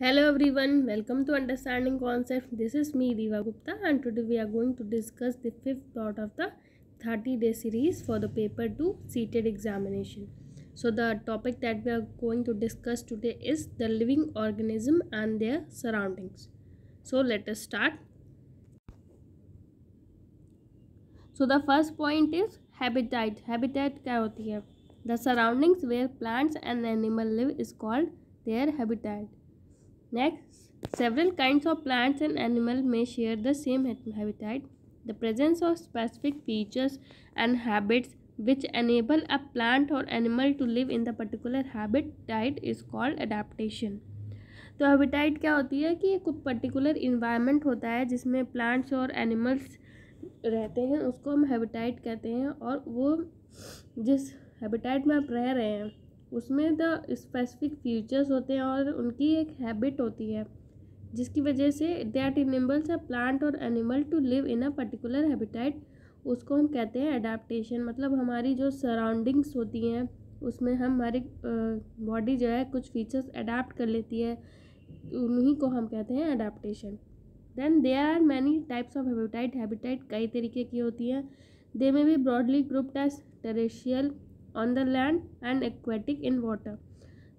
Hello everyone, welcome to Understanding Concept. This is me Diva Gupta and today we are going to discuss the fifth part of the 30-day series for the paper 2 seated examination. So the topic that we are going to discuss today is the living organism and their surroundings. So let us start. So the first point is habitat. Habitat क्या होती है? The surroundings where plants and animals live is called their habitat. Next, several kinds of plants and animals may share the same habitat. The presence of specific features and habits which enable a plant or animal to live in the particular habitat is called adaptation. तो habitat क्या होती है कि एक particular environment होता है जिसमें plants और एनिमल्स रहते हैं, उसको हम हैबिटेट कहते हैं। और वो जिस हैबिटेट में आप रह रहे हैं उसमें द स्पेसिफिक फीचर्स होते हैं और उनकी एक हैबिट होती है जिसकी वजह से दैट इनेबल्स अ प्लांट और animal to live in a particular habitat, उसको हम कहते हैं एडाप्टेशन। मतलब हमारी जो सराउंडिंग्स होती हैं उसमें हमारी बॉडी जो है कुछ फीचर्स अडाप्ट कर लेती है, उन्हीं को हम कहते हैं adaptation. Then there are many types of habitat. Habitat कई तरीके की होती हैं। They may be broadly grouped as terrestrial on the land and aquatic in water.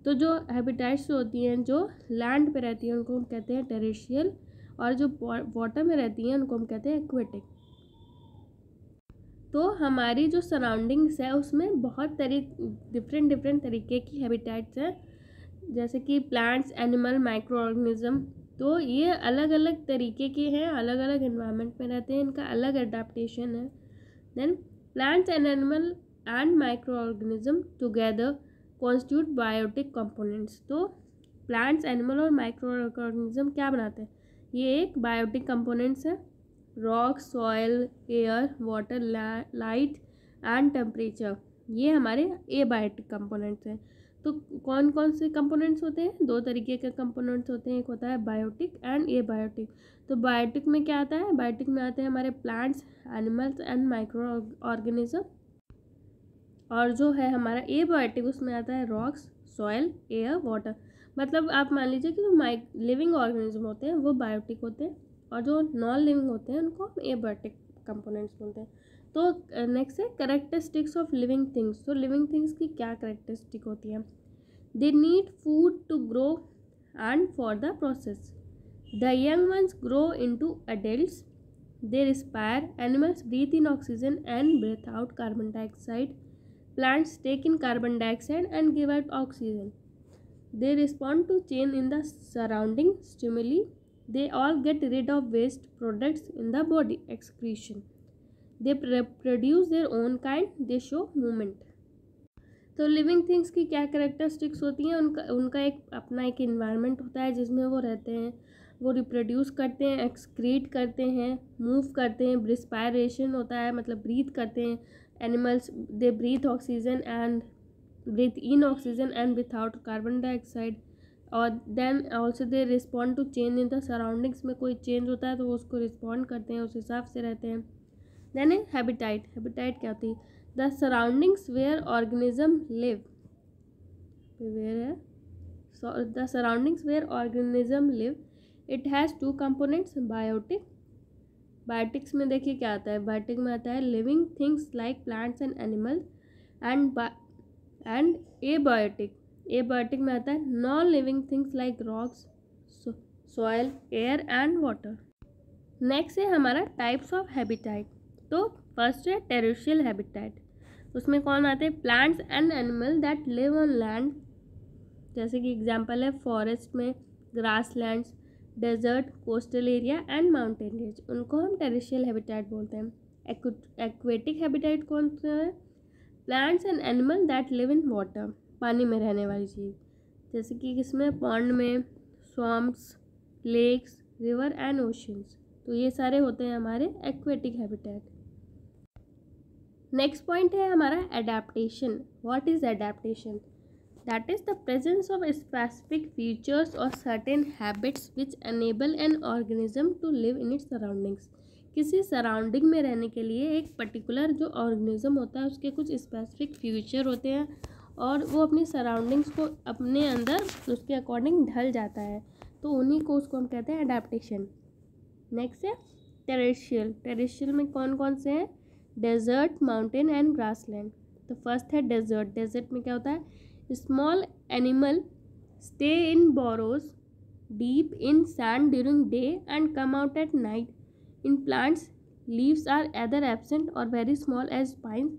तो जो हैबिटेट्स होती हैं जो लैंड पे रहती हैं उनको हम कहते हैं टेरेस्ट्रियल, और जो वाटर में रहती हैं उनको हम कहते हैं एक्वेटिक। तो हमारी जो सराउंडिंग्स है उसमें बहुत डिफरेंट तरीके की हैबिटेट्स हैं, जैसे कि प्लांट्स, एनिमल, माइक्रो ऑर्गेनिज्म। तो ये अलग अलग तरीके के हैं, अलग अलग एनवायरनमेंट में रहते हैं, इनका अलग एडाप्टेशन है। Then plants and animal and micro organism together constitute biotic components. तो प्लांट्स, एनिमल और माइक्रो ऑर्गेनिज्म क्या बनाते हैं? ये एक बायोटिक कंपोनेंट्स है। Rock, soil, air, water, light and temperature, ये हमारे एबायोटिक कंपोनेंट्स हैं। तो कौन कौन से कंपोनेंट्स होते हैं? दो तरीके के कंपोनेंट्स होते हैं, एक होता है बायोटिक एंड एबायोटिक। तो बायोटिक में क्या आता है? बायोटिक में आते हैं हमारे plants, animals and micro organism. और जो है हमारा एबायोटिक उसमें आता है रॉक्स, सॉयल, एयर, वाटर। मतलब आप मान लीजिए कि जो लिविंग ऑर्गेनिज्म होते हैं वो बायोटिक होते हैं और जो नॉन लिविंग होते हैं उनको हम एबायोटिक कंपोनेंट्स बोलते हैं। तो नेक्स्ट है कैरेक्टरिस्टिक्स ऑफ लिविंग थिंग्स। तो लिविंग थिंग्स की क्या कैरेक्टरिस्टिक होती है? They need food to grow and for the process. The young ones grow into adults. They respire. Animals breathe in oxygen and breathe out carbon dioxide. Plants take in carbon dioxide and give out oxygen. They respond to change in the surrounding stimuli. They all get rid of waste products in the body excretion. They produce their own kind. They show movement. तो living things की क्या characteristics होती हैं? उनका एक अपना एक environment होता है जिसमें वो रहते हैं। वो रिप्रोड्यूस करते हैं, एक्सक्रीट करते हैं, मूव करते हैं, रिस्पायरेशन होता है मतलब ब्रीथ करते हैं। Animals they breathe oxygen and breathe in oxygen and without carbon dioxide. और then also they respond to change in the surroundings. में कोई चेंज होता है तो वो उसको रिस्पॉन्ड करते हैं, उस हिसाब से रहते हैं। देन है हैबिटेट। हैबिटेट क्या होती है? The surroundings where organism live. Where है the surroundings where organism live. It has two components, biotic. Biotics में देखिए क्या आता है? बायोटिक में आता है living things like plants and animal and abiotic. Abiotic में आता है non living things like rocks, soil, air and water. Next है हमारा टाइप्स ऑफ हैबिटेट। तो फर्स्ट है टेरेस्ट्रियल हैबिटेट। उसमें कौन आते हैं? Plants and animal that live on land. जैसे कि एग्जांपल है फॉरेस्ट में grasslands, desert, coastal area and mountain range, उनको हम टेरेस्ट्रियल हैबिटेट बोलते हैं। एक्वेटिक हैबिटेट कौन सा है? Plants and animal that live in water, पानी में रहने वाली चीज़, जैसे कि किसमें? पॉन्ड में, स्वम्प्स, लेक्स, रिवर एंड ओशंस। तो ये सारे होते हैं हमारे एक्वेटिक हैबिटेट। नेक्स्ट पॉइंट है हमारा adaptation. What is adaptation? That is the presence of specific features or certain habits which enable an organism to live in its surroundings. किसी surrounding में रहने के लिए एक पर्टिकुलर जो ऑर्गेनिज्म होता है उसके कुछ स्पेसिफिक फीचर होते हैं और वो अपनी सराउंडिंग्स को अपने अंदर उसके अकॉर्डिंग ढल जाता है। तो उन्हीं को उसको हम कहते हैं एडेप्टेशन। नेक्स्ट है टेरेस्ट्रियल। टेरेस्ट्रियल में कौन कौन से हैं? Desert, mountain and grassland. तो फर्स्ट है डेजर्ट। डेजर्ट में क्या होता है? Small animal stay in burrows deep in sand during day and come out at night. In plants leaves are either absent or very small as spines.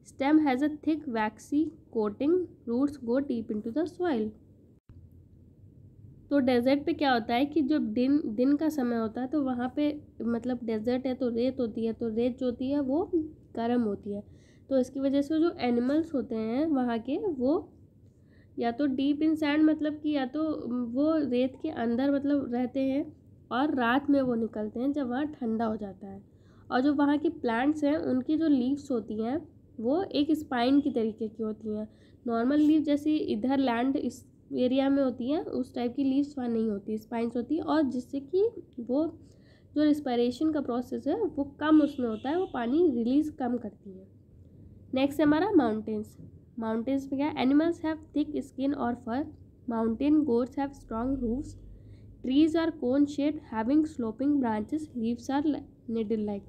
Stem has a thick waxy coating. Roots go deep into the soil. तो desert पे क्या होता है कि जब दिन का समय होता है तो वहाँ पे मतलब डेजर्ट है तो रेत होती है, तो रेत जो होती है वो गर्म होती है, तो इसकी वजह से जो एनिमल्स होते हैं वहाँ के वो या तो डीप इन सैंड मतलब कि या तो वो रेत के अंदर मतलब रहते हैं और रात में वो निकलते हैं जब वहाँ ठंडा हो जाता है। और जो वहाँ की प्लांट्स हैं उनकी जो लीव्स होती हैं वो एक स्पाइन की तरीके की होती हैं। नॉर्मल लीव जैसी इधर लैंड इस एरिया में होती हैं उस टाइप की लीव्स वहाँ नहीं होती, स्पाइंस होती है, और जिससे कि वो जो रिस्पायरेशन का प्रोसेस है वो कम उसमें होता है, वो पानी रिलीज कम करती है। नेक्स्ट है हमारा माउंटेन्स। माउंटेन्स में क्या है? एनिमल्स हैव थिक स्किन और fur. Mountain goats have strong hooves. Trees are cone shaped having sloping branches. Leaves are needle like.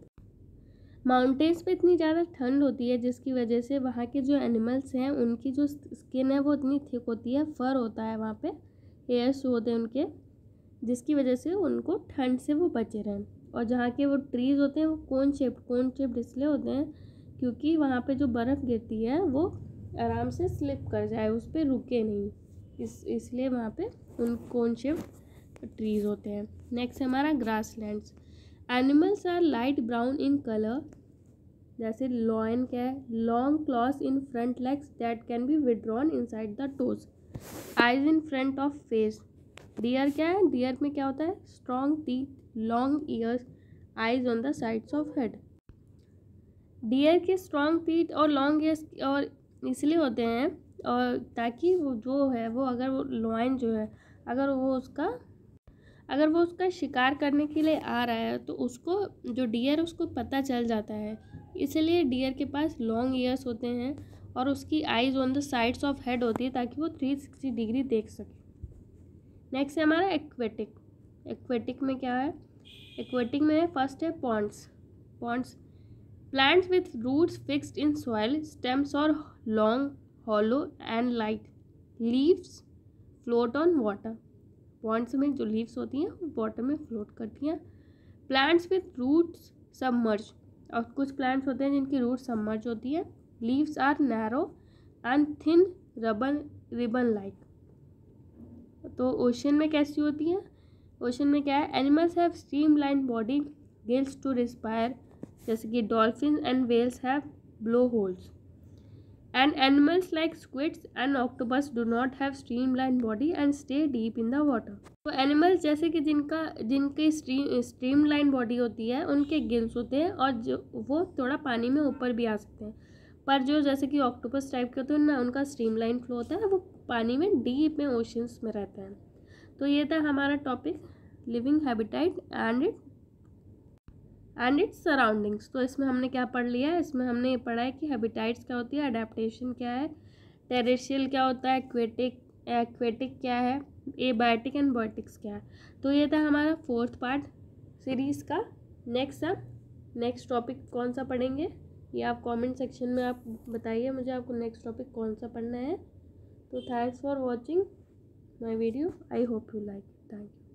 Mountains पे इतनी ज़्यादा ठंड होती है जिसकी वजह से वहाँ के जो एनिमल्स हैं उनकी जो स्किन है वो इतनी थिक होती है, फर होता है वहाँ पे, हेयर्स होते हैं उनके, जिसकी वजह से उनको ठंड से वो बचे रहें। और जहाँ के वो ट्रीज़ होते हैं वो कोन शेप्ड इसलिए होते हैं क्योंकि वहाँ पे जो बर्फ़ गिरती है वो आराम से स्लिप कर जाए, उस पर रुके नहीं, इसलिए वहाँ पे उन कोन शेप्ड ट्रीज़ होते हैं। नेक्स्ट है हमारा grasslands. Animals are light brown in colour. जैसे लॉयन क्या है? Long claws in front legs that can be withdrawn inside the toes. Eyes in front of face. Deer क्या है? डियर में क्या होता है? Strong teeth, long ears, eyes on the sides of head. Deer के strong teeth और long ears और इसलिए होते हैं और ताकि वो जो है वो अगर वो लॉयन जो है अगर वो उसका शिकार करने के लिए आ रहा है तो उसको जो डियर उसको पता चल जाता है, इसलिए डियर के पास लॉन्ग ईयर्स होते हैं और उसकी eyes on the sides of head होती है ताकि वो 360 डिग्री देख सके। नेक्स्ट है हमारा एक्वेटिक। एक्वेटिक में क्या है? एक्वेटिक में फर्स्ट है ponds. Ponds plants with roots fixed in soil, stems और long, hollow and light, leaves float on water. Ponds में जो लीव्स होती हैं वो वाटर में फ्लोट करती हैं। प्लांट्स विथ रूट्स सबमर्ज, और कुछ प्लांट्स होते हैं जिनकी रूट सबमर्ज होती है। Leaves are narrow and thin ribbon like. तो ओशन में कैसी होती हैं? ओशन में क्या है? Animals have streamline body, gills to respire, जैसे कि dolphin and whales have blow holes. And animals like squids and octopus do not have streamlined body and stay deep in the water. तो animals जैसे कि जिनकी streamline body होती है उनके gills होते हैं और जो वो थोड़ा पानी में ऊपर भी आ सकते हैं, पर जो जैसे कि ऑक्टोपस टाइप के होते हैं ना उनका स्ट्रीमलाइन फ्लो होता है, वो पानी में डीप में ओशंस में रहते हैं। तो ये था हमारा topic living habitat and it's surroundings. तो इसमें हमने क्या पढ़ लिया है? इसमें हमने ये पढ़ा है कि हैबिटेट्स क्या होती है, अडेप्टेशन क्या है, टेरेस्ट्रियल क्या होता है, एक्वेटिक क्या है, एबायोटिक एंड बायोटिक्स क्या है। तो ये था हमारा 4th पार्ट सीरीज़ का। नेक्स्ट टॉपिक कौन सा पढ़ेंगे ये आप कमेंट सेक्शन में आप बताइए मुझे, आपको नेक्स्ट टॉपिक कौन सा पढ़ना है। तो thanks for watching my video, I hope you like. Thank you.